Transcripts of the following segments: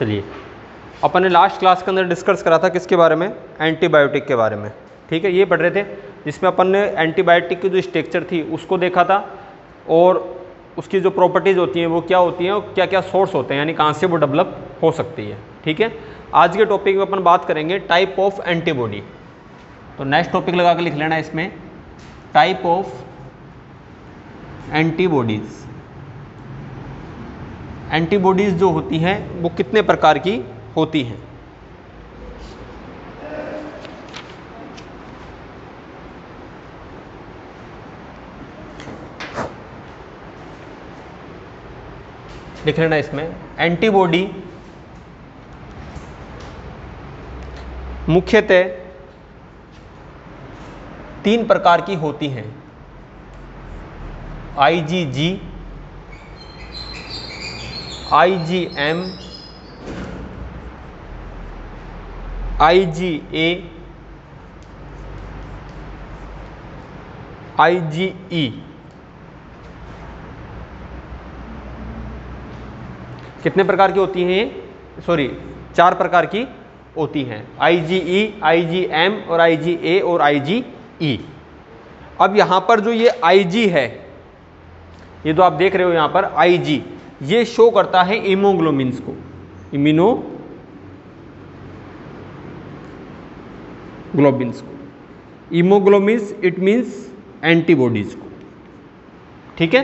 चलिए, अपन ने last class के अंदर डिस्कस करा था किसके बारे में, एंटीबायोटिक के बारे में, ठीक है। ये पढ़ रहे थे जिसमें अपन ने एंटीबायोटिक की जो स्ट्रक्चर थी उसको देखा था और उसकी जो प्रॉपर्टीज़ होती हैं वो क्या होती हैं और क्या क्या सोर्स होते हैं, यानी कहाँ से वो डेवलप हो सकती है, ठीक है। आज के टॉपिक में अपन बात करेंगे टाइप ऑफ एंटीबॉडी। तो नेक्स्ट टॉपिक लगा के लिख लेना इसमें, टाइप ऑफ एंटीबॉडीज। एंटीबॉडीज जो होती हैं वो कितने प्रकार की होती हैं। लिख लेना इसमें, एंटीबॉडी मुख्यतः 3 प्रकार की होती हैं, IgG, IgM, IgA, IgE। कितने प्रकार की होती हैं ये? सॉरी, 4 प्रकार की होती हैं, IgE, IgM और IgA और IgE। अब यहां पर जो ये Ig है, ये जो आप देख रहे हो यहां पर Ig, ये शो करता है इमोग्लोबिन्स को, इम्यूनोग्लोबिन्स को। इमोग्लोबिन्स इट मीन्स एंटीबॉडीज को, ठीक है।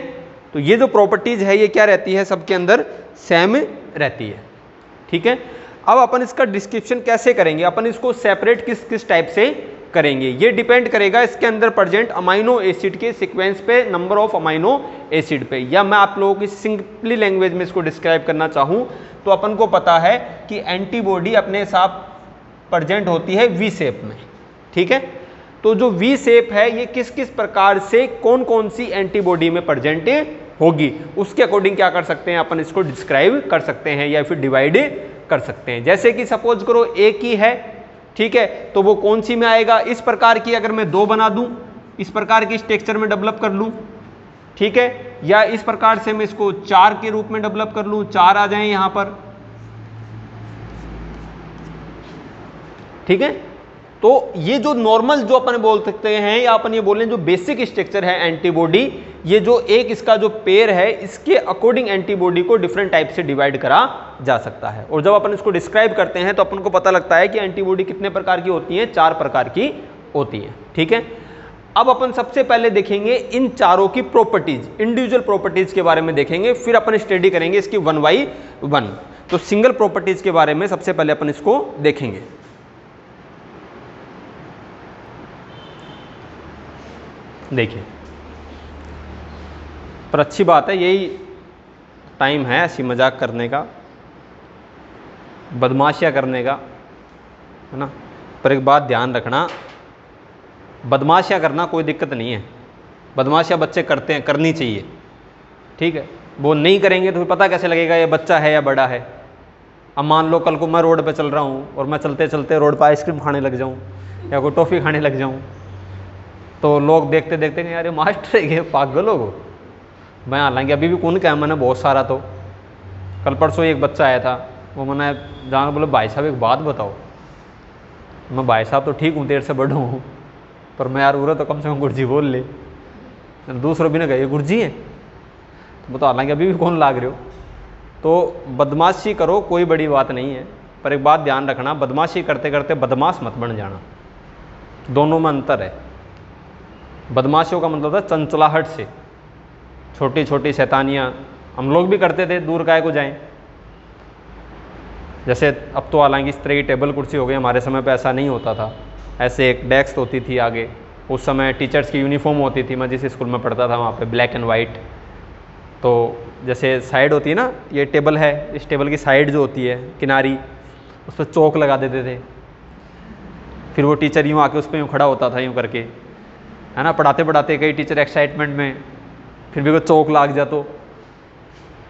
तो ये जो प्रॉपर्टीज है ये क्या रहती है, सबके अंदर सेम रहती है, ठीक है। अब अपन इसका डिस्क्रिप्शन कैसे करेंगे, अपन इसको सेपरेट किस किस टाइप से करेंगे, ये डिपेंड करेगा इसके अंदर प्रेजेंट अमाइनो एसिड के सीक्वेंस पे, नंबर ऑफ अमाइनो एसिड पे। या मैं आप लोगों की सिंपली लैंग्वेज में इसको डिस्क्राइब करना चाहूँ तो अपन को पता है कि एंटीबॉडी अपने साथ प्रेजेंट होती है वी शेप में, ठीक है। तो जो वी शेप है ये किस किस प्रकार से कौन कौन सी एंटीबॉडी में प्रेजेंट होगी, उसके अकॉर्डिंग क्या कर सकते हैं, अपन इसको डिस्क्राइब कर सकते हैं या फिर डिवाइड कर सकते हैं। जैसे कि सपोज करो एक ही है, ठीक है, तो वो कौन सी में आएगा, इस प्रकार की अगर मैं 2 बना दूं, इस प्रकार की स्ट्रक्चर में डेवलप कर लूं, ठीक है, या इस प्रकार से मैं इसको 4 के रूप में डेवलप कर लूं, 4 आ जाएं यहां पर, ठीक है। तो ये जो नॉर्मल जो अपन बोल सकते हैं या अपन ये बोलें जो बेसिक स्ट्रक्चर है एंटीबॉडी, ये जो एक इसका जो पेयर है इसके अकॉर्डिंग एंटीबॉडी को डिफरेंट टाइप से डिवाइड करा जा सकता है। और जब अपन इसको डिस्क्राइब करते हैं तो अपन को पता लगता है कि एंटीबॉडी कितने प्रकार की होती हैं, 4 प्रकार की होती हैं, ठीक है। अब अपन सबसे पहले देखेंगे इन चारों की प्रॉपर्टीज, इंडिविजुअल प्रॉपर्टीज के बारे में देखेंगे, फिर अपन स्टडी करेंगे इसकी 1 बाई 1। तो सिंगल प्रॉपर्टीज के बारे में सबसे पहले अपन इसको देखेंगे। देखिए, पर अच्छी बात है, यही टाइम है ऐसी मजाक करने का, बदमाशियाँ करने का, है ना। पर एक बात ध्यान रखना, बदमाशियाँ करना कोई दिक्कत नहीं है, बदमाशियाँ बच्चे करते हैं, करनी चाहिए, ठीक है। वो नहीं करेंगे तो फिर पता कैसे लगेगा ये बच्चा है या बड़ा है। अब मान लो कल को मैं रोड पे चल रहा हूँ और मैं चलते चलते रोड पर आइसक्रीम खाने लग जाऊँ या कोई टॉफ़ी खाने लग जाऊँ, तो लोग देखते देखते यार ये मास्टर है, ये पागल हो। मैं हालांकि अभी भी कौन क्या मैंने बहुत सारा, तो कल परसों एक बच्चा आया था, वो मैंने जाकर बोले भाई साहब एक बात बताओ। मैं भाई साहब तो ठीक हूँ, देर से बड़ा हूँ, पर मैं यार उरे तो कम से कम गुरजी बोल ले। दूसरों भी ने कहा ये गुरजी है, तो बताओ हालांकि अभी भी कौन लाग रहे हो। तो बदमाशी करो कोई बड़ी बात नहीं है, पर एक बात ध्यान रखना, बदमाशी करते करते बदमाश मत बन जाना, दोनों में अंतर है। बदमाशियों का मतलब था चंचलाहट से, छोटी छोटी शैतानियाँ हम लोग भी करते थे, दूर काहे को जाएं। जैसे अब तो हालांकि इस तरह की टेबल कुर्सी हो गई, हमारे समय पे ऐसा नहीं होता था। ऐसे एक डेस्क होती थी आगे, उस समय टीचर्स की यूनिफॉर्म होती थी, मैं जिस स्कूल में पढ़ता था वहाँ पे ब्लैक एंड वाइट। तो जैसे साइड होती है ना, ये टेबल है, इस टेबल की साइड जो होती है किनारी, उस पर चौक लगा देते थे। फिर वो टीचर यूँ आके उस पर यूँ खड़ा होता था यूँ करके, है ना। पढ़ाते पढ़ाते कई टीचर एक्साइटमेंट में फिर भी वो चौक लाग जा, तो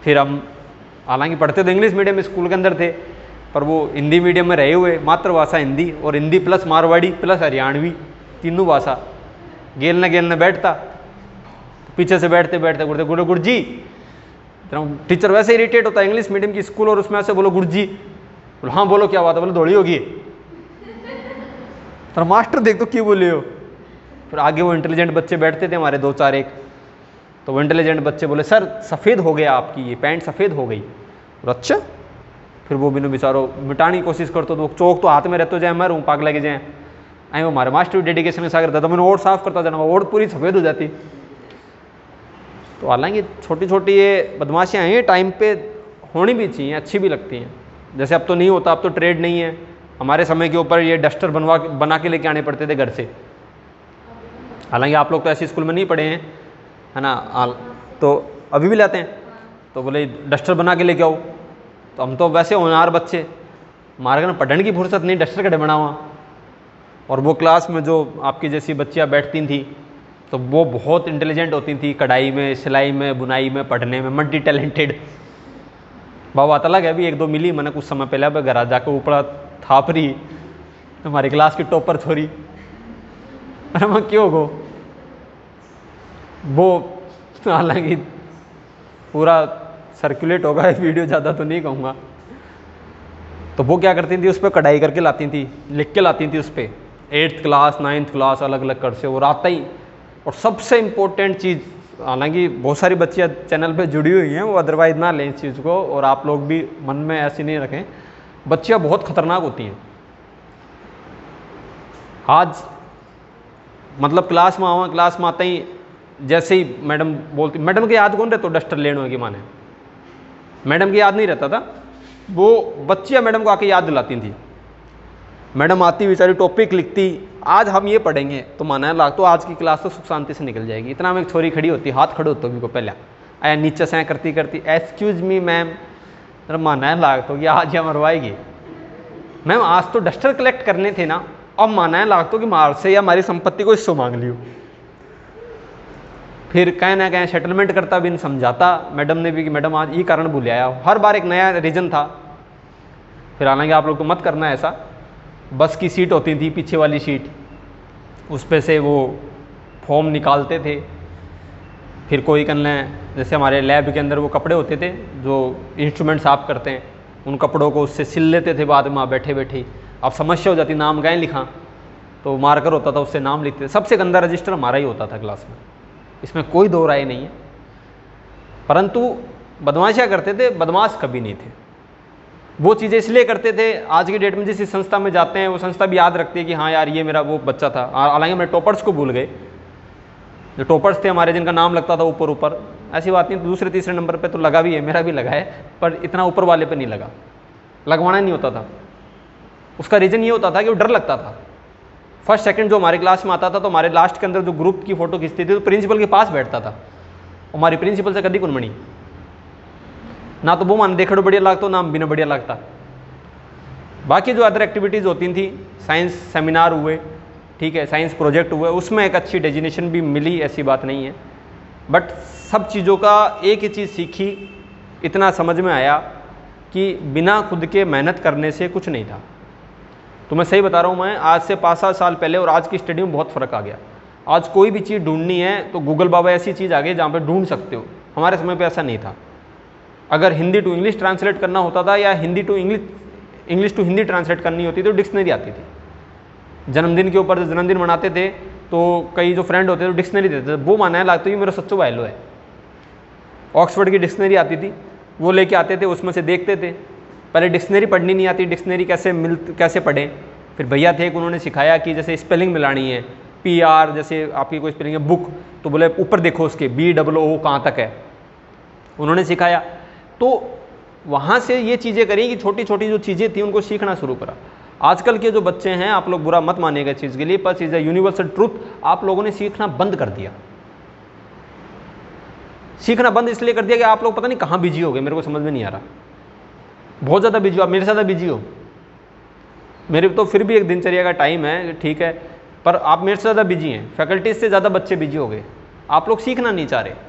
फिर हम हालांकि पढ़ते तो इंग्लिश मीडियम स्कूल के अंदर थे, पर वो हिंदी मीडियम में रहे हुए, मातृभाषा हिंदी और हिंदी प्लस मारवाड़ी प्लस हरियाणवी, तीनों भाषा गेल न बैठता। पीछे से बैठते बैठते बोलते गुरु जी, टीचर वैसे इरिटेट होता है इंग्लिश मीडियम की स्कूल और उसमें ऐसे बोलो गुरु जी, बोले हाँ बोलो क्या बात है, बोले दौड़ी होगी। तो मास्टर देख तो क्यों बोले हो। फिर आगे वो इंटेलिजेंट बच्चे बैठते थे हमारे 2-4 एक, तो वो इंटेलिजेंट बच्चे बोले सर सफ़ेद हो गया आपकी ये पैंट सफ़ेद हो गई। और अच्छा, फिर वो बिनो बेचारो मिटाने की कोशिश करते तो वो चौक तो हाथ में रहते जाए मर हूँ पाग लगे जाए। आई वो हमारे मास्टर डेडिकेशन के साथ करता था, मैंने और साफ करता जाना, और पूरी सफ़ेद हो जाती। तो हालांकि छोटी छोटी ये बदमाशियाँ हैं, टाइम पे होनी भी चाहिए, अच्छी भी लगती हैं। जैसे अब तो नहीं होता, अब तो ट्रेड नहीं है। हमारे समय के ऊपर ये डस्टर बना के लेके आने पड़ते थे घर से। हालांकि आप लोग तो ऐसे स्कूल में नहीं पढ़े हैं, है ना, तो अभी भी लाते हैं। तो बोले डस्टर बना के लेके आओ, तो हम तो वैसे होनहार बच्चे, हमारे घर पढ़ने की फुर्सत नहीं, डस्टर कटे बना हुआ। और वो क्लास में जो आपकी जैसी बच्चियाँ बैठती थी तो वो बहुत इंटेलिजेंट होती थी, कढ़ाई में, सिलाई में, बुनाई में, पढ़ने में, मल्टी टैलेंटेड। बाबा अलग है, अभी 1-2 मिली मैंने कुछ समय पहले, अब घर जाकर ऊपर थाप रही हमारी क्लास की टॉपर छोरी। अरे मैं क्यों गो वो, हालांकि पूरा सर्कुलेट होगा ये वीडियो, ज़्यादा तो नहीं कहूँगा। तो वो क्या करती थी, उस पर कढ़ाई करके लाती थी, लिख के लाती थी उस पर, 8th क्लास 9th क्लास अलग अलग कर से, और आता ही। और सबसे इम्पोर्टेंट चीज़, हालांकि बहुत सारी बच्चियाँ चैनल पे जुड़ी हुई हैं, वो अदरवाइज ना लें इस चीज़ को, और आप लोग भी मन में ऐसी नहीं रखें, बच्चियाँ बहुत खतरनाक होती हैं। आज मतलब क्लास में आवा, क्लास में आते ही जैसे ही मैडम बोलती, मैडम की याद कौन रहता, डस्टर लेने की माने, मैडम की याद नहीं रहता था, वो बच्चियाँ मैडम को आके याद दिलाती थी। मैडम आती बेचारी टॉपिक लिखती, आज हम ये पढ़ेंगे, तो माना लाग तो आज की क्लास तो सुख शांति से निकल जाएगी। इतना में एक छोरी खड़ी होती, हाथ खड़े होते भी को पहले आया नीचे से करती करती, एक्सक्यूज मी मैम, माना लाग तो कि आज यह मरवाएगी मैम, आज तो डस्टर कलेक्ट करने थे ना, अब माना लाग तो कि मार से या हमारी संपत्ति को हिस्सों मांग लियो। फिर कहीं ना कहीं सेटलमेंट करता भी समझाता मैडम ने भी कि मैडम आज ये कारण भूल आया, हर बार एक नया रीजन था। फिर हालांकि आप लोग को मत करना ऐसा, बस की सीट होती थी पीछे वाली सीट, उस पे से वो फॉर्म निकालते थे। फिर कोई करना है, जैसे हमारे लैब के अंदर वो कपड़े होते थे जो इंस्ट्रूमेंट साफ करते हैं, उन कपड़ों को उससे सिल लेते थे बाद में बैठे बैठे। अब समस्या हो जाती, नाम गाय लिखा, तो मार्कर होता था उससे नाम लिखते थे। सबसे गंदा रजिस्टर हमारा ही होता था क्लास में, इसमें कोई दो राय नहीं है। परंतु बदमाशियाँ करते थे, बदमाश कभी नहीं थे। वो चीज़ें इसलिए करते थे, आज की डेट में जिस संस्था में जाते हैं वो संस्था भी याद रखती है कि हाँ यार ये मेरा वो बच्चा था। हालांकि मेरे टॉपर्स को भूल गए, जो टॉपर्स थे हमारे जिनका नाम लगता था ऊपर ऊपर, ऐसी बात नहीं, दूसरे तीसरे नंबर पे तो लगा भी है, मेरा भी लगा है, पर इतना ऊपर वाले पे नहीं लगा, लगवाना नहीं होता था। उसका रीज़न ये होता था कि वो डर लगता था। फर्स्ट सेकंड जो हमारे क्लास में आता था, तो हमारे लास्ट के अंदर जो ग्रुप की फ़ोटो खींचती थी तो प्रिंसिपल के पास बैठता था। हमारी प्रिंसिपल से कभी कुनमणी ना, तो वो मान देखो बढ़िया लगता, ना बिना बढ़िया लगता। बाकी जो अदर एक्टिविटीज़ होती थी, साइंस सेमिनार हुए, ठीक है, साइंस प्रोजेक्ट हुए, उसमें एक अच्छी डेजिनेशन भी मिली, ऐसी बात नहीं है। बट सब चीज़ों का एक ही चीज़ सीखी, इतना समझ में आया कि बिना खुद के मेहनत करने से कुछ नहीं था। तो मैं सही बता रहा हूँ, मैं आज से 5-7 साल पहले और आज की स्टडी में बहुत फ़र्क आ गया। आज कोई भी चीज़ ढूंढनी है तो गूगल बाबा ऐसी चीज़ आ गई जहाँ पे ढूंढ सकते हो। हमारे समय पे ऐसा नहीं था। अगर हिंदी टू इंग्लिश ट्रांसलेट करना होता था या Hindi to English to Hindi translate करनी होती तो डिक्शनरी आती थी। जन्मदिन के ऊपर जो जन्मदिन मनाते थे तो कई जो फ्रेंड होते थे डिक्शनरी देते थे, वो माना है लगता है मेरा सच्चो वायलो है। ऑक्सफोर्ड की डिक्शनरी आती थी, वो लेके आते थे, उसमें से देखते थे। पहले डिक्शनरी पढ़नी नहीं आती, डिक्शनरी कैसे पढ़ें। फिर भैया थे, उन्होंने सिखाया कि जैसे स्पेलिंग मिलानी है, PR जैसे आपकी कोई स्पेलिंग है बुक, तो बोले ऊपर देखो उसके BOO कहाँ तक है, उन्होंने सिखाया। तो वहाँ से ये चीज़ें करी कि छोटी छोटी जो चीज़ें थी उनको सीखना शुरू करा। आजकल के जो बच्चे हैं, आप लोग बुरा मत मानिएगा चीज़ के लिए, पर चीज़ है यूनिवर्सल ट्रूथ, आप लोगों ने सीखना बंद कर दिया। सीखना बंद इसलिए कर दिया कि आप लोग पता नहीं कहाँ बिजी हो गए, मेरे को समझ में नहीं आ रहा। बहुत ज़्यादा बिजी हो, आप मेरे से ज़्यादा बिजी हो। मेरे तो फिर भी एक दिनचर्या का टाइम है, ठीक है, पर आप मेरे से ज़्यादा बिजी हैं। फैकल्टीज से ज़्यादा बच्चे बिजी हो गए, आप लोग सीखना नहीं चाह रहे।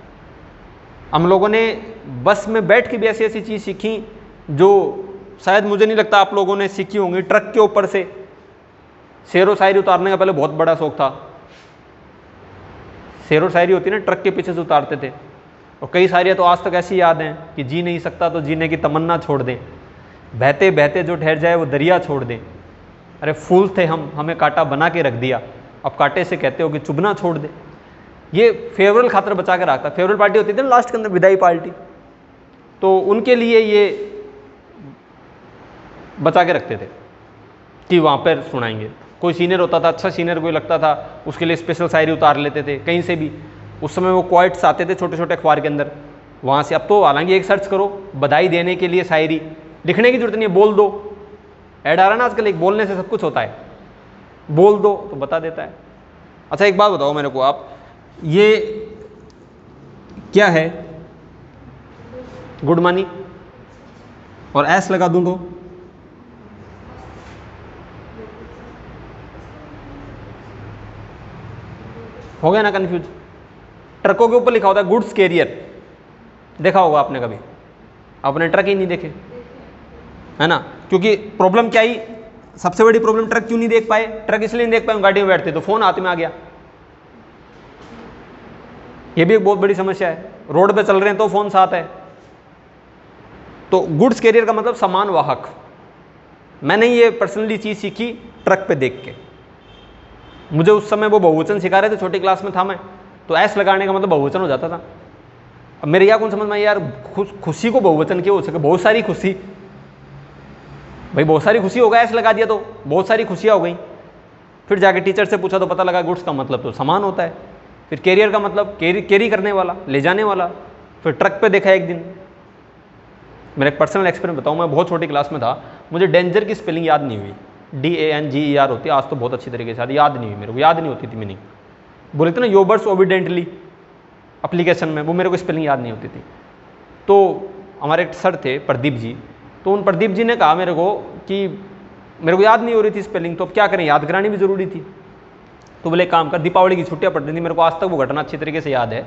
हम लोगों ने बस में बैठ के भी ऐसी ऐसी चीज़ सीखी जो शायद मुझे नहीं लगता आप लोगों ने सीखी होंगी। ट्रक के ऊपर से शेर व शायरी उतारने का पहले बहुत बड़ा शौक था। शेर व शायरी होती है ना, ट्रक के पीछे से उतारते थे, और कई सारी तो आज तक ऐसी याद हैं कि जी नहीं सकता तो जीने की तमन्ना छोड़ दें। बहते बहते जो ठहर जाए वो दरिया छोड़ दे। अरे फूल थे हम, हमें कांटा बना के रख दिया, अब कांटे से कहते हो कि चुभना छोड़ दे। ये फेवरल खातर बचा के रखता। फेवरल पार्टी होती थी ना लास्ट के अंदर, विदाई पार्टी, तो उनके लिए ये बचा के रखते थे कि वहाँ पर सुनाएंगे। कोई सीनियर होता था, अच्छा सीनियर कोई लगता था, उसके लिए स्पेशल शायरी उतार लेते थे कहीं से भी। उस समय वो क्वाइट्स आते थे छोटे छोटे अखबार के अंदर, वहाँ से। अब तो हालांकि एक सर्च करो, बधाई देने के लिए शायरी, लिखने की जरूरत नहीं है, बोल दो। ऐड आ रहा है ना आजकल, एक बोलने से सब कुछ होता है, बोल दो तो बता देता है। अच्छा एक बात बताओ मेरे को आप, ये क्या है? गुड मॉर्निंग, और एस लगा दूं तो हो गया ना कंफ्यूज। ट्रकों के ऊपर लिखा होता है गुड्स कैरियर, देखा होगा आपने कभी? आपने ट्रक ही नहीं देखे, है ना? क्योंकि प्रॉब्लम क्या ही, सबसे बड़ी प्रॉब्लम ट्रक क्यों नहीं देख पाए? ट्रक इसलिए नहीं देख पाए, गाड़ी में बैठते तो फोन हाथ में आ गया। ये भी एक बहुत बड़ी समस्या है। रोड पे चल रहे हैं तो फोन साथ है। तो गुड्स कैरियर का मतलब सामान वाहक। मैंने ये पर्सनली चीज सीखी ट्रक पे देख के। मुझे उस समय वो बहुवचन सिखा रहे थे, छोटी क्लास में था मैं, तो एस लगाने का मतलब बहुवचन हो जाता था। अब मेरे यहाँ कौन समझ में यार, खुशी को बहुवचन क्यों हो सके? बहुत सारी खुशी, भाई बहुत सारी खुशी होगा, एस लगा दिया तो बहुत सारी खुशियाँ हो गई। फिर जाके टीचर से पूछा तो पता लगा गुड्स का मतलब तो सामान होता है। फिर कैरियर का मतलब कैरी करने वाला, ले जाने वाला। फिर ट्रक पे देखा एक दिन, मेरा एक पर्सनल एक्सपीरियंस बताऊँ। मैं बहुत छोटी क्लास में था, मुझे डेंजर की स्पेलिंग याद नहीं हुई। DANGER होती है, आज तो बहुत अच्छी तरीके से याद नहीं हुई, मेरे को याद नहीं होती थी मीनिंग। बोले थे ना योबर्स ओबिडेंटली एप्लीकेशन में, वो मेरे को स्पेलिंग याद नहीं होती थी। तो हमारे एक सर थे प्रदीप जी, तो उन प्रदीप जी ने कहा मेरे को कि मेरे को याद नहीं हो रही थी स्पेलिंग, तो अब क्या करें, याद करानी भी ज़रूरी थी। तो बोले काम कर, दीपावली की छुट्टियाँ पड़ रही थी, मेरे को आज तक वो घटना अच्छी तरीके से याद है।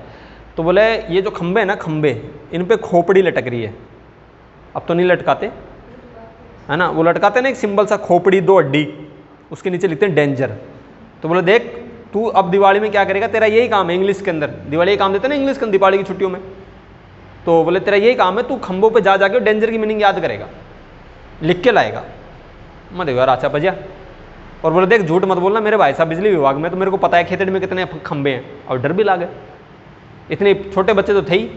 तो बोले ये जो खंबे हैं ना, खंबे, इन पे खोपड़ी लटक रही है। अब तो नहीं लटकाते, है ना, वो लटकाते ना एक सिंबल सा, खोपड़ी, 2 हड्डी, उसके नीचे लिखते हैं डेंजर। तो बोले देख तू अब दिवाली में क्या करेगा, तेरा यही काम है इंग्लिश के अंदर, दिवाली ये काम देते ना इंग्लिश के अंदर दिवाली की छुट्टियों में। तो बोले तेरा यही काम है, तू खंभों पे जा जाके डेंजर की मीनिंग याद करेगा, लिख के लाएगा। मैं देखो यार अच्छा बजिया। और बोले देख झूठ मत बोलना, मेरे भाई साहब बिजली विभाग में, तो मेरे को पता है खेतड़ी में कितने खंबे हैं। और डर भी लागे, इतने छोटे बच्चे तो थे ही।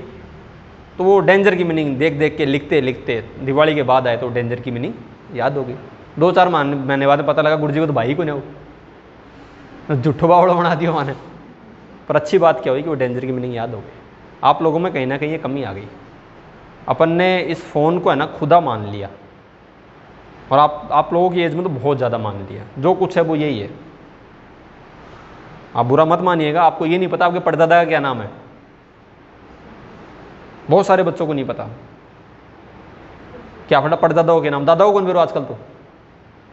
तो वो डेंजर की मीनिंग देख देख के लिखते लिखते दिवाली के बाद आए तो डेंजर की मीनिंग याद हो गई। 2-4 महीने बाद पता लगा गुरुजी को तो भाई को नहीं हो, झूठो बावड़ा बना दिया मैंने। पर अच्छी बात क्या हुई कि वो डेंजर की मीनिंग याद हो गई। आप लोगों में कहीं ना कहीं ये कमी आ गई, अपन ने इस फ़ोन को है ना खुदा मान लिया। और आप लोगों की एज में तो बहुत ज़्यादा मान लिया, जो कुछ है वो यही है। आप बुरा मत मानिएगा, आपको ये नहीं पता आपके परदादा का क्या नाम है। बहुत सारे बच्चों को नहीं पता क्या फटा परदादाओं के नाम, दादाओं कौन बेरो आजकल तो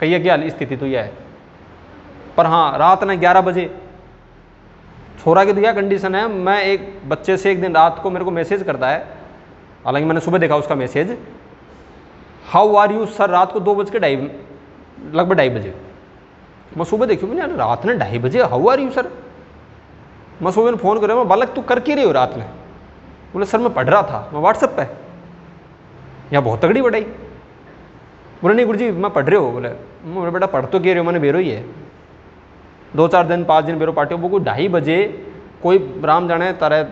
कहिए क्या स्थिति तो यह है। पर हाँ रात ना 11 बजे छोरा की तो क्या कंडीशन है, मैं एक बच्चे से एक दिन रात को मेरे को मैसेज करता है, हालांकि मैंने सुबह देखा उसका message, how are you sir, रात को 2:02 लगभग 2:30 बजे। मैं सुबह देखी मैंने, यार रात ने 2:30 बजे हाउ आर यू सर। मैं सुबह में फ़ोन कर रहा हूँ, बालक तू कर के रही हो रात में? बोले सर मैं पढ़ रहा था, मैं व्हाट्सएप पे, यहाँ बहुत तगड़ी पढ़ाई। बोले नहीं गुरुजी मैं पढ़ रहे हो। बोले बेटा पढ़ तो कह रहे हो, मैंने बेरो ही है। 2-4 दिन 5 दिन बेरो पार्टी, वो कोई 2:30 बजे कोई राम जाने तारे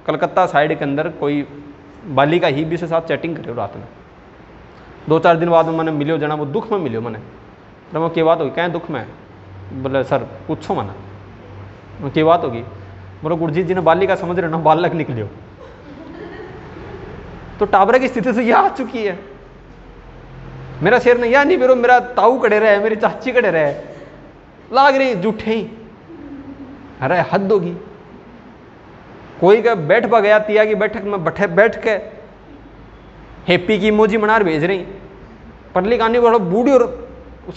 कलकत्ता साइड के अंदर कोई बालिका ही भी से साथ चैटिंग करे रात में। 2-4 दिन बाद में मैंने मिलो जना, वो दुख में मिलो मैंने। तो मैं क्या बात होगी, कहें दुख में? बोले सर पूछो मना, मैं क्या बात होगी? बोलो गुरुजी जी ने बालिका समझ रहे ना, बालक निकलियो। तो टाबरे की स्थिति से यह आ चुकी है। मेरा शेर ने या नहीं बेरो, मेरा ताऊ कड़े रहे, मेरी चाची कड़े रहे, लाग रही जूठे ही। अरे हद होगी। कोई का बैठ पा गया तिया की बैठक में, बैठ के हैप्पी की इमोजी मनार भेज रही, परली कानी बड़ा बूढ़ी और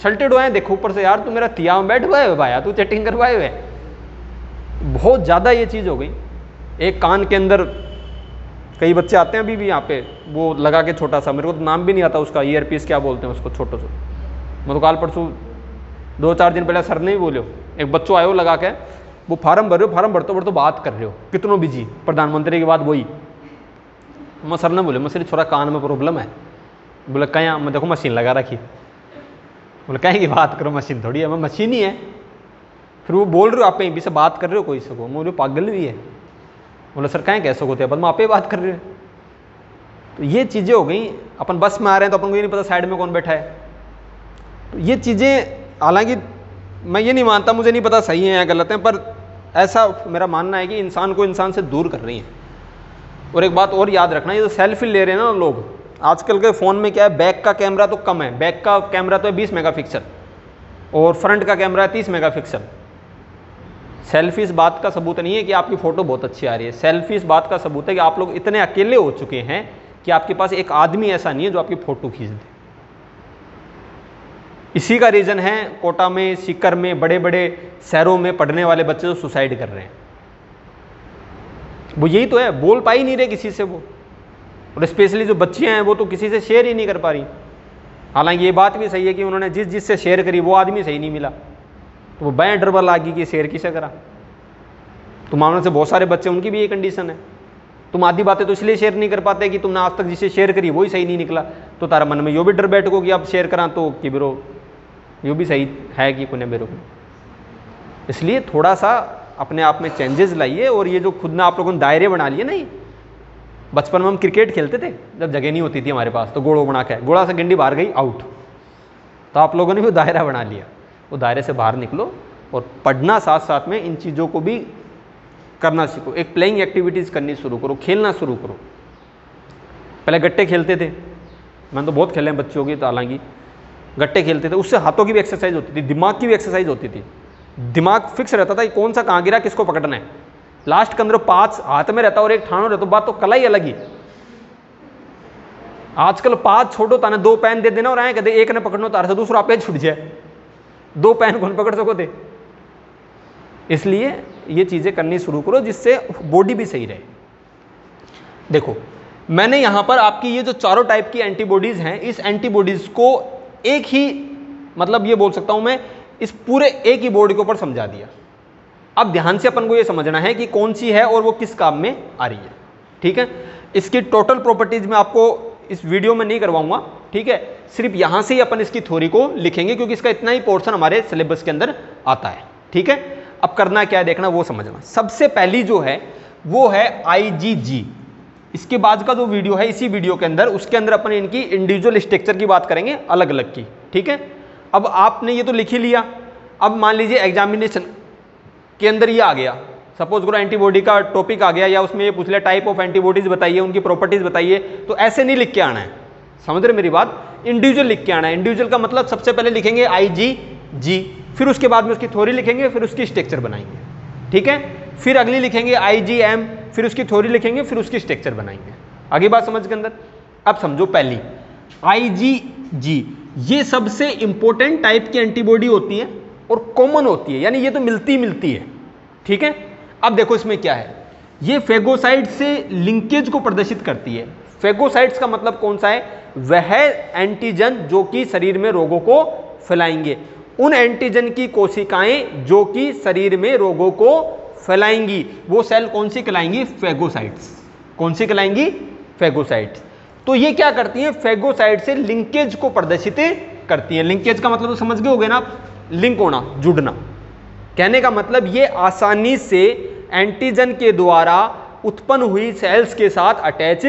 सल्टेड हुए हैं, देखो ऊपर से यार तू मेरा तिया में बैठ हुआ है भाया, तू चैटिंग करवाए हुए। बहुत ज़्यादा ये चीज़ हो गई। एक कान के अंदर कई बच्चे आते हैं अभी भी यहाँ पे, वो लगा के छोटा सा, मेरे को तो नाम भी नहीं आता उसका, ईयरपीस क्या बोलते हैं उसको, छोटो सा। मैं तो काल परसों 2-4 दिन पहले सर नहीं बोलो, एक बच्चों आयो लगा के, वो फार्म भर रहे हो, फार्म भरते बात कर रहे हो, कितनों बिजी, प्रधानमंत्री की बात वही। मैं सर ने बोले, मैं सिर्फ छोरा कान में प्रॉब्लम है, बोले कहाँ? मैं देखो मशीन लगा रखी। बोले कहीं की बात करो, मशीन थोड़ी है, मैं मशीन ही है। फिर वो बोल रहे हो आप कहीं भी से बात कर रहे हो कोई से को, मुझे पागल भी है। बोले सर कहीं कैसे होते हैं, पर मैं आप ही बात कर रहे हो। तो ये चीज़ें हो गई। अपन बस में आ रहे हैं तो अपन को ये नहीं पता साइड में कौन बैठा है। तो ये चीज़ें, हालांकि मैं ये नहीं मानता, मुझे नहीं पता सही है या गलत है, पर ऐसा मेरा मानना है कि इंसान को इंसान से दूर कर रही है। और एक बात और याद रखना, ये जो सेल्फी ले रहे हैं ना लोग आजकल के फ़ोन में, क्या है, बैक का कैमरा तो कम है, बैक का कैमरा तो है 20 मेगापिक्सल और फ्रंट का कैमरा है 30 मेगापिक्सल। सेल्फी इस बात का सबूत नहीं है कि आपकी फ़ोटो बहुत अच्छी आ रही है। सेल्फी इस बात का सबूत है कि आप लोग इतने अकेले हो चुके हैं कि आपके पास एक आदमी ऐसा नहीं है जो आपकी फ़ोटो खींच दे। इसी का रीज़न है कोटा में, सीकर में, बड़े बड़े शहरों में पढ़ने वाले बच्चे जो सुसाइड कर रहे हैं। वो यही तो है, बोल पा ही नहीं रहे किसी से वो। और स्पेशली जो बच्चियां हैं वो तो किसी से शेयर ही नहीं कर पा रही। हालांकि ये बात भी सही है कि उन्होंने जिससे शेयर करी वो आदमी सही नहीं मिला, तो वो बैं डरबा लागी कि शेयर किसे करा। तुम्हारे से बहुत सारे बच्चे, उनकी भी ये कंडीशन है। तुम आधी बातें तो इसलिए शेयर नहीं कर पाते कि तुमने आज तक जिसे शेयर करी वही सही नहीं निकला, तो तारा मन में यो भी डर बैठो कि अब शेयर करा तो कि बिरो यो भी सही है कि कुने बेरो। इसलिए थोड़ा सा अपने आप में चेंजेस लाइए। और ये जो खुद ने आप लोगों ने दायरे बना लिए नहीं, बचपन में हम क्रिकेट खेलते थे, जब जगह नहीं होती थी हमारे पास तो गोड़ो बना के, गोड़ा से गिंडी बाहर गई आउट, तो आप लोगों ने भी दायरा बना लिया। वो दायरे से बाहर निकलो और पढ़ना साथ साथ में इन चीज़ों को भी करना सीखो। एक प्लेइंग एक्टिविटीज़ करनी शुरू करो, खेलना शुरू करो। पहले गट्टे खेलते थे, मैंने तो बहुत खेले हैं बच्चों की, तो हालांकि गट्टे खेलते थे, उससे हाथों की भी एक्सरसाइज होती थी, दिमाग की भी एक्सरसाइज होती थी। दिमाग फिक्स रहता था कि कौन सा कहाँ गिरा, किसको पकड़ना है। लास्ट के अंदर 5 हाथ में रहता और 1 ठाणो रहता, बात तो कला ही अलग ही। आजकल 5 छोड़ो ताने 2 पेन दे देना और आए कहते एक ने पकड़ना तार से दूसरा पेन छूट जाए, 2 पेन कौन पकड़ सको थे। इसलिए ये चीजें करनी शुरू करो जिससे बॉडी भी सही रहे। देखो मैंने यहां पर आपकी ये जो चारों टाइप की एंटीबॉडीज हैं, इस एंटीबॉडीज को एक ही, मतलब ये बोल सकता हूं मैं, इस पूरे एक ही बोर्ड के ऊपर समझा दिया। अब ध्यान से अपन को ये समझना है कि कौन सी है और वो किस काम में आ रही है। ठीक है, इसकी टोटल प्रॉपर्टीज में आपको इस वीडियो में नहीं करवाऊंगा। ठीक है, सिर्फ यहां से ही अपन इसकी थ्योरी को लिखेंगे क्योंकि इसका इतना ही पोर्शन हमारे सिलेबस के अंदर आता है। ठीक है, अब करना क्या है देखना, वो समझना। सबसे पहली जो है वो है IgG। इसके बाद का जो वीडियो है इसी वीडियो के अंदर, उसके अंदर अपन इनकी इंडिविजुअल स्ट्रक्चर की बात करेंगे, अलग अलग की। ठीक है, अब आपने ये तो लिख ही लिया। अब मान लीजिए एग्जामिनेशन के अंदर ये आ गया, सपोज करो एंटीबॉडी का टॉपिक आ गया, या उसमें ये पूछ लिया टाइप ऑफ एंटीबॉडीज बताइए, उनकी प्रॉपर्टीज बताइए, तो ऐसे नहीं लिख के आना है, समझ रहे मेरी बात, इंडिविजुअल लिख के आना है। इंडिविजुअल का मतलब सबसे पहले लिखेंगे IgG, फिर उसके बाद में उसकी थ्योरी लिखेंगे, फिर उसकी स्ट्रक्चर बनाएंगे। ठीक है, फिर अगली लिखेंगे IgM, फिर उसकी थ्योरी लिखेंगे, फिर उसकी स्ट्रक्चर बनाएंगे। आगे बात समझ के अंदर। अब समझो पहली IgG, ये सबसे इंपॉर्टेंट टाइप की एंटीबॉडी होती है और कॉमन होती है, यानी ये तो मिलती है। ठीक है, अब देखो इसमें क्या है, ये फेगोसाइट से लिंकेज को प्रदर्शित करती है। फेगोसाइट्स का मतलब कौन सा है, वह एंटीजन जो कि शरीर में रोगों को फैलाएंगे, उन एंटीजन की कोशिकाएं जो कि शरीर में रोगों को फैलाएंगी, वो सेल कौन सी कहलाएंगी, फेगोसाइट्स। कौन सी कहलाएंगी, फेगोसाइट्स। तो ये क्या करती हैं, फेगोसाइट से लिंकेज को प्रदर्शित करती हैं। लिंकेज का मतलब तो समझ गए होगे ना, लिंक होना, जुड़ना। कहने का मतलब ये आसानी से एंटीजन के द्वारा उत्पन्न हुई सेल्स के साथ अटैच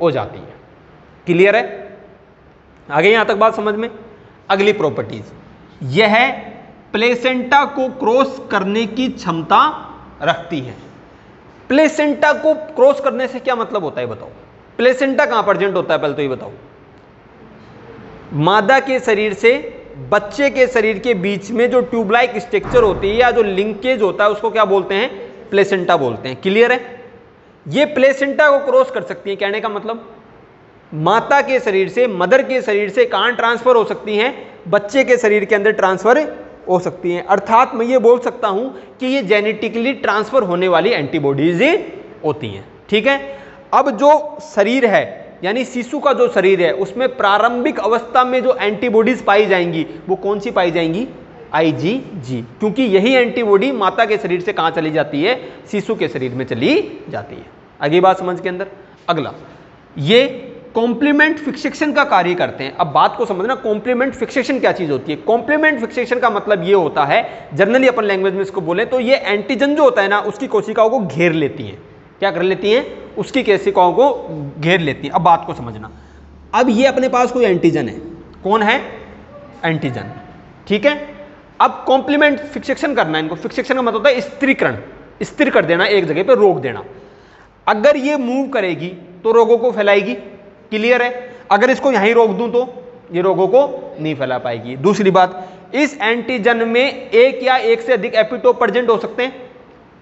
हो जाती है। क्लियर है, आगे यहां तक बात समझ में। अगली प्रॉपर्टीज, यह प्लेसेंटा को क्रॉस करने की क्षमता रखती है। प्लेसेंटा को क्रॉस करने से क्या मतलब होता है बताओ, प्लेसेंटा कहां प्रेजेंट होता है, पहले तो ये बताओ। मादा के शरीर से बच्चे के शरीर के बीच में जो ट्यूबलाइक स्ट्रक्चर होती है या जो लिंकेज होता है उसको क्या बोलते हैं, प्लेसेंटा बोलते हैं। क्लियर है, ये प्लेसेंटा को क्रॉस कर सकती है। कहने का मतलब माता के शरीर से, मदर के शरीर से कहां ट्रांसफर हो सकती हैं, बच्चे के शरीर के अंदर ट्रांसफर हो सकती हैं। अर्थात मैं ये बोल सकता हूं कि ये जेनेटिकली ट्रांसफर होने वाली एंटीबॉडीज होती हैं। ठीक है, अब जो शरीर है यानी शिशु का जो शरीर है उसमें प्रारंभिक अवस्था में जो एंटीबॉडीज पाई जाएंगी वो कौन सी पाई जाएंगी, IgG, क्योंकि यही एंटीबॉडी माता के शरीर से कहां चली जाती है, शिशु के शरीर में चली जाती है। आगे बात समझ के अंदर। अगला, ये कॉम्प्लीमेंट फिक्सेशन का कार्य करते हैं। अब बात को समझना, कॉम्प्लीमेंट फिक्सेशन क्या चीज होती है। कॉम्प्लीमेंट फिक्सेशन का मतलब ये होता है, जनरली अपन लैंग्वेज में इसको बोले तो ये एंटीजन जो होता है ना, उसकी कोशिकाओं को घेर लेती हैं। क्या कर लेती हैं? उसकी कोशिकाओं को घेर लेती हैं। अब बात को समझना, अब ये अपने पास कोई एंटीजन है, कौन है? एंटीजन, ठीक है। अब कॉम्प्लीमेंट फिक्सेशन करना है इनको। फिक्सेशन का मतलब होता है स्थिरीकरण, स्थिर कर देना, एक जगह पे रोक देना। अगर ये मूव करेगी तो रोगों को फैलाएगी, क्लियर है। अगर इसको यहीं रोक दूं तो ये रोगों को नहीं फैला पाएगी। दूसरी बात, इस एंटीजन में एक या एक से अधिक एपिटोप प्रेजेंट हो सकते हैं,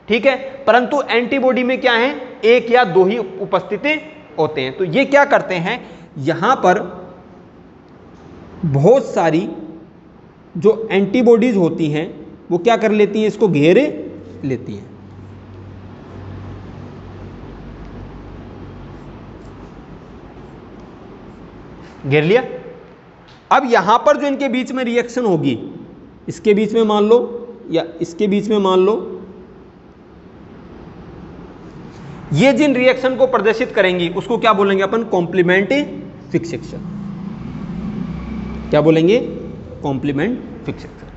ठीक है, परंतु एंटीबॉडी में क्या है? एक या दो ही उपस्थित होते हैं। तो ये क्या करते हैं, यहां पर बहुत सारी जो एंटीबॉडीज होती हैं वो क्या कर लेती हैं? इसको घेर लेती हैं। घेर लिया। अब यहां पर जो इनके बीच में रिएक्शन होगी, इसके बीच में मान लो या इसके बीच में मान लो, ये जिन रिएक्शन को प्रदर्शित करेंगी उसको क्या बोलेंगे अपन? Complement fixation. क्या बोलेंगे? Complement fixation.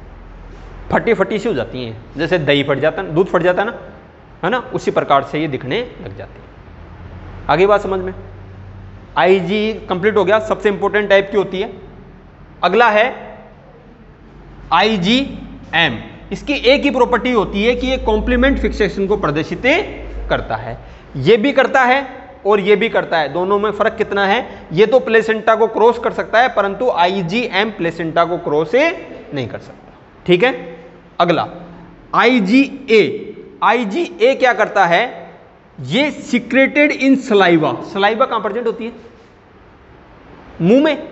फटी फटी सी हो जाती हैं, जैसे दही फट जाता है, दूध फट जाता है ना, है ना, उसी प्रकार से ये दिखने लग जाती है। आगे बात समझ में? आईजी कंप्लीट हो गया, सबसे इंपॉर्टेंट टाइप की होती है। अगला है आईजीएम। इसकी एक ही प्रॉपर्टी होती है कि ये कॉम्प्लीमेंट फिक्सेशन को प्रदर्शित करता है। ये भी करता है और ये भी करता है, दोनों में फर्क कितना है? ये तो प्लेसेंटा को क्रॉस कर सकता है, परंतु आईजीएम प्लेसेंटा को क्रॉस नहीं कर सकता, ठीक है। अगला आईजीए। आईजीए क्या करता है? ये सिक्रेटेड इन सलाइवा। सलाइवा कहां प्रेजेंट होती है? मुंह में।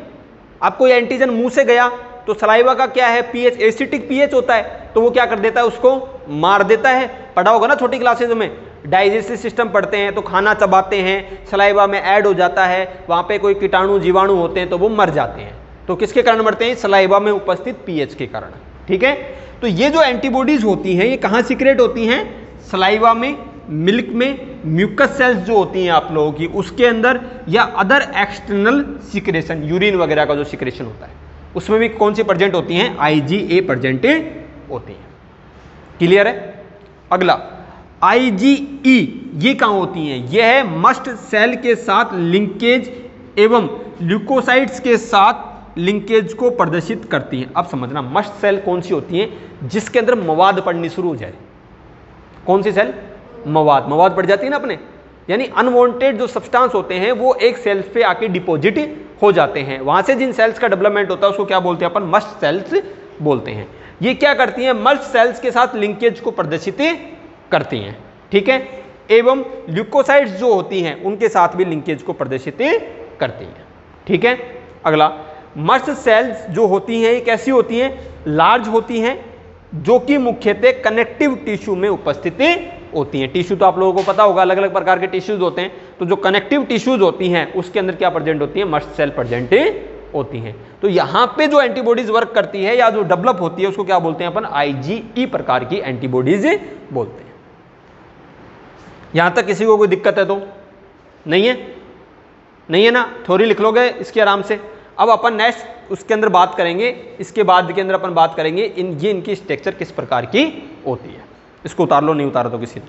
आपको ये एंटीजन मुंह से गया तो सलाइवा का क्या है? पीएच, एसिटिक पीएच होता है, तो वो क्या कर देता है? उसको मार देता है। पढ़ा होगा ना छोटी क्लासेज में, डाइजेस्टिव सिस्टम पढ़ते हैं तो खाना चबाते हैं, सलाइवा में ऐड हो जाता है, वहां पे कोई कीटाणु जीवाणु होते हैं तो वो मर जाते हैं। तो किसके कारण मरते हैं? सलाइवा में उपस्थित पीएच के कारण, ठीक है। तो ये जो एंटीबॉडीज होती हैं ये कहां सीक्रेट होती हैं? सलाइवा में, मिल्क में, म्यूकस सेल्स जो होती हैं आप लोगों की उसके अंदर, या अदर एक्सटर्नल सिक्रेशन, यूरिन वगैरह का जो सिक्रेशन होता है उसमें भी कौन सी प्रेजेंट होती हैं? आईजीए प्रेजेंट होती हैं, क्लियर है। अगला आईजीई, ये कहां होती हैं? यह है मस्ट सेल के साथ लिंकेज एवं ल्यूकोसाइट्स के साथ लिंकेज को प्रदर्शित करती हैं। अब समझना, मस्ट सेल कौन सी होती है? जिसके अंदर मवाद पड़नी शुरू हो जाए। कौन सी सेल? मवाद पड़ जाती है ना अपने, यानी अनवांटेड जो सब्सटेंस होते हैं वो एक सेल पे आके डिपॉजिट हो जाते हैं। वहां से जिन सेल्स का डेवलपमेंट होता है उसको क्या बोलते हैं अपन? मस्ट सेल्स बोलते हैं। ये क्या करती हैं? मस्ट सेल्स के साथ लिंकेज को प्रदर्शित करती हैं, ठीक है, एवं ल्यूकोसाइट्स जो होती हैं उनके साथ भी लिंकेज को प्रदर्शित करती हैं, ठीक है। अगला, मस्ट सेल्स जो होती हैं ये कैसी होती हैं? लार्ज होती हैं, जो कि मुख्यतः कनेक्टिव टिश्यू में उपस्थित होती हैं। टिश्यू तो आप लोगों को पता होगा, अलग अलग प्रकार के टिश्यूज होते हैं, तो जो कनेक्टिव टिश्यूज होती हैं उसके अंदर क्या प्रेजेंट होती है? मस्ट सेल प्रेजेंट होती हैं। तो यहां पे जो एंटीबॉडीज वर्क करती है या जो डेवलप होती है उसको क्या बोलते हैं अपन? आईजीई प्रकार की एंटीबॉडीज बोलते हैं। यहां तक किसी को कोई दिक्कत है तो नहीं है? नहीं है ना? थ्योरी लिख लोगे इसकी आराम से। अब अपन नेक्स्ट उसके अंदर बात करेंगे, इसके बाद के अंदर अपन बात करेंगे ये इनकी स्ट्रक्चर किस प्रकार की होती है। इसको उतार लो, नहीं उतारा तो किसी ने।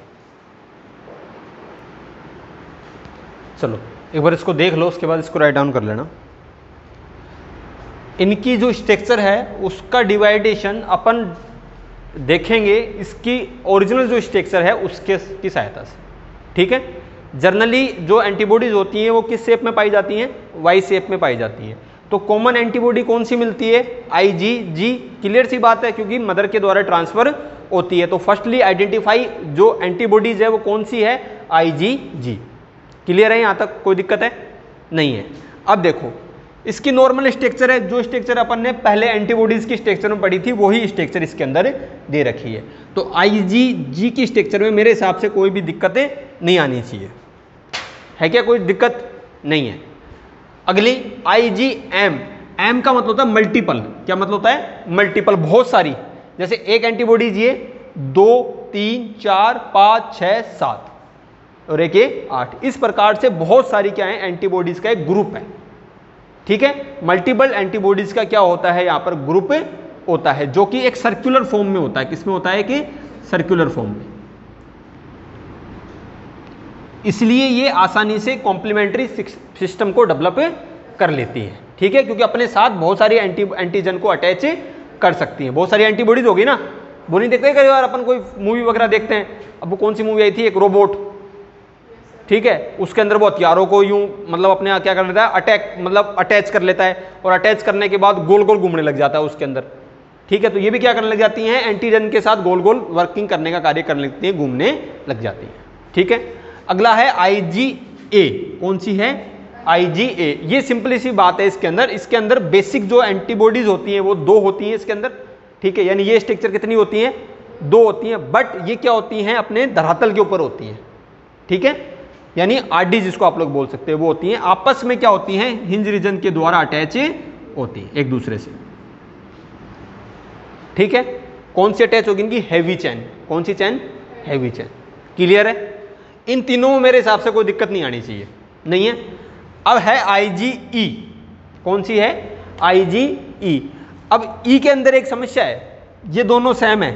चलो एक बार इसको देख लो, उसके बाद इसको राइट डाउन कर लेना। इनकी जो स्ट्रक्चर है उसका डिवाइडेशन अपन देखेंगे इसकी ओरिजिनल जो स्ट्रक्चर है उसके की सहायता से, ठीक है। जनरली जो एंटीबॉडीज होती हैं वो किस शेप में पाई जाती हैं? वाई शेप में पाई जाती हैं। तो कॉमन एंटीबॉडी कौन सी मिलती है? आईजीजी। क्लियर सी बात है, क्योंकि मदर के द्वारा ट्रांसफर होती है। तो फर्स्टली आइडेंटिफाई जो एंटीबॉडीज है वो कौन सी है? आईजीजी। क्लियर है? यहां तक कोई दिक्कत है? नहीं है। अब देखो इसकी नॉर्मल स्ट्रक्चर है, जो स्ट्रक्चर अपन ने पहले एंटीबॉडीज की स्ट्रक्चर में पढ़ी थी वही स्ट्रक्चर इसके अंदर दे रखी है। तो आईजीजी की स्ट्रक्चर में मेरे हिसाब से कोई भी दिक्कतें नहीं आनी चाहिए। है क्या कोई दिक्कत? नहीं है। अगली आईजीएम। एम का मतलब होता है मल्टीपल। क्या मतलब होता है? मल्टीपल, बहुत सारी। जैसे एक एंटीबॉडीज ये 2, 3, 4, 5, 6, 7, और एक ये 8। इस प्रकार से बहुत सारी क्या है एंटीबॉडीज का एक ग्रुप है। ठीक है, मल्टीपल एंटीबॉडीज का क्या होता है यहाँ पर ग्रुप होता है, जो कि एक सर्कुलर फॉर्म में होता है। किसमें होता है कि सर्कुलर फॉर्म में। इसलिए ये आसानी से कॉम्प्लीमेंट्री सिस्टम को डेवलप कर लेती है। ठीक है, क्योंकि अपने साथ बहुत सारी एंटीजन को अटैच कर सकती है। बहुत सारी एंटीबॉडीज होगी ना, वो नहीं देखते कई बार अपन कोई मूवी वगैरह देखते हैं। अब वो कौन सी मूवी आई थी, एक रोबोट, ठीक है, उसके अंदर वो हथियारों को यूं मतलब अपने क्या कर लेता है, अटैक मतलब अटैच कर लेता है, और अटैच करने के बाद गोल गोल घूमने लग जाता है उसके अंदर। ठीक है, तो ये भी क्या करने लग जाती हैं, एंटीजन के साथ गोल गोल वर्किंग करने का कार्य करने लगती हैं, घूमने लग जाती हैं। ठीक है, अगला है IgA। कौन सी है, IgA। ये सिंपली सी बात है इसके अंदर। इसके अंदर बेसिक जो एंटीबॉडीज होती हैं वो 2 होती हैं इसके अंदर। ठीक है, यानी ये स्ट्रक्चर कितनी होती हैं, 2 होती हैं, बट ये क्या होती हैं अपने धरातल के ऊपर होती हैं। ठीक है, यानी RD जिसको आप लोग बोल सकते हैं, वो होती हैं आपस में क्या होती हैं, हिंज रीजन के द्वारा अटैच होती हैं एक दूसरे से। ठीक है, कौन सी अटैच होगी इनकी, हैवी चेन। कौन सी चेन, हैवी चेन। क्लियर है, इन तीनों में मेरे हिसाब से कोई दिक्कत नहीं आनी चाहिए, नहीं है। अब है IgE। कौन सी है, IgE। अब E के अंदर एक समस्या है, ये दोनों सेम है,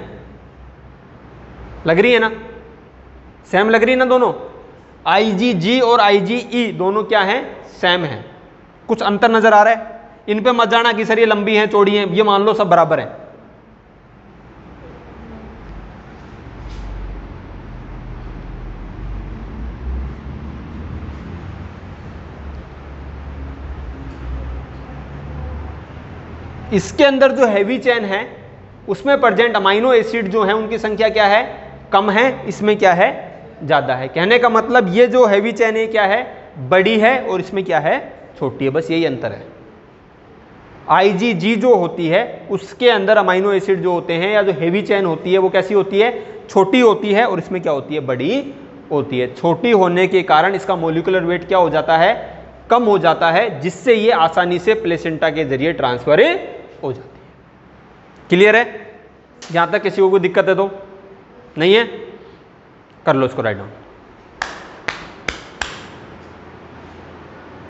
लग रही है ना, सेम लग रही है ना दोनों। IgG और IgE दोनों क्या है, सेम है। कुछ अंतर नजर आ रहा है, इन पे मत जाना कि सर ये लंबी है चौड़ी है, ये मान लो सब बराबर है। इसके अंदर जो हैवी चेन है उसमें प्रेजेंट अमाइनो एसिड जो है उनकी संख्या क्या है, कम है, इसमें क्या है, ज्यादा है। कहने का मतलब ये जो हैवी चेन है क्या है, बड़ी है, और इसमें क्या है, छोटी है, बस यही अंतर है। IgG जो होती है उसके अंदर अमाइनो एसिड जो होते हैं या जो हैवी चेन होती है वो कैसी होती है, छोटी होती है, और इसमें क्या होती है, बड़ी होती है। छोटी होने के कारण इसका मोलिकुलर वेट क्या हो जाता है, कम हो जाता है, जिससे ये आसानी से प्लेसेंटा के जरिए ट्रांसफर हो जाती है। क्लियर है, यहां तक किसी को कोई दिक्कत है तो नहीं है, कर लो इसको राइट डाउन।